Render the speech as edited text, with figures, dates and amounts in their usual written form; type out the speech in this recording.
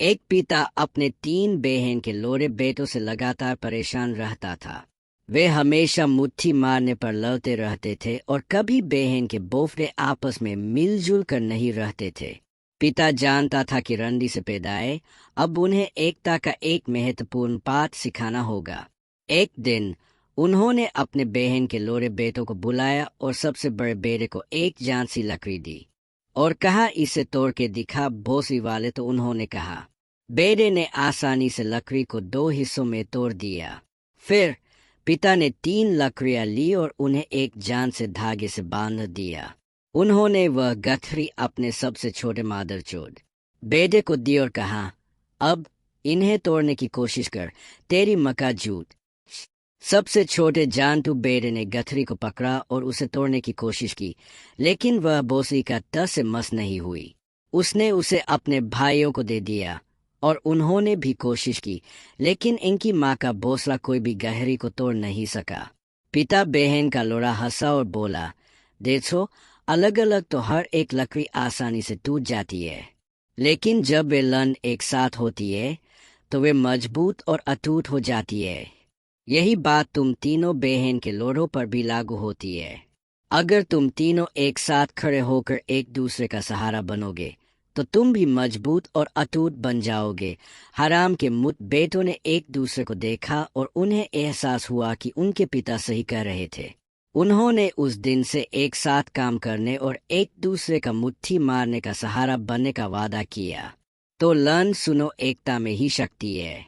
एक पिता अपने 3 बहन के लोरे बेटों से लगातार परेशान रहता था। वे हमेशा मुट्ठी मारने पर लड़ते रहते थे और कभी बहन के बोफड़े आपस में मिलजुल कर नहीं रहते थे। पिता जानता था कि रंडी से पैदाए अब उन्हें एकता का एक महत्वपूर्ण पाठ सिखाना होगा। एक दिन उन्होंने अपने बहन के लोरे बेटों को बुलाया और सबसे बड़े बेटे को एक जान सी लकड़ी दी और कहा, इसे तोड़ के दिखा भोसी वाले। तो उन्होंने कहा। बेटे ने आसानी से लकड़ी को 2 हिस्सों में तोड़ दिया। फिर पिता ने 3 लकड़ियां ली और उन्हें एक जान से धागे से बांध दिया। उन्होंने वह गठरी अपने सबसे छोटे मादरचोद बेटे को दी और कहा, अब इन्हें तोड़ने की कोशिश कर, तेरी मका झूठ। सबसे छोटे जानटू बेटे ने गठरी को पकड़ा और उसे तोड़ने की कोशिश की, लेकिन वह बोसी का टस से मस नहीं हुई। उसने उसे अपने भाइयों को दे दिया और उन्होंने भी कोशिश की, लेकिन इनकी माँ का बोसला कोई भी गहरी को तोड़ नहीं सका। पिता बहन का लोड़ा हंसा और बोला, देखो, अलग अलग तो हर एक लकड़ी आसानी से टूट जाती है, लेकिन जब वे लन एक साथ होती है तो वे मजबूत और अटूट हो जाती है। यही बात तुम तीनों बहन के लोड़ों पर भी लागू होती है। अगर तुम तीनों एक साथ खड़े होकर एक दूसरे का सहारा बनोगे तो तुम भी मजबूत और अटूट बन जाओगे। हराम के मुत बेटों ने एक दूसरे को देखा और उन्हें एहसास हुआ कि उनके पिता सही कह रहे थे। उन्होंने उस दिन से एक साथ काम करने और एक दूसरे का मुट्ठी मारने का सहारा बनने का वादा किया। तो लन सुनो, एकता में ही शक्ति है।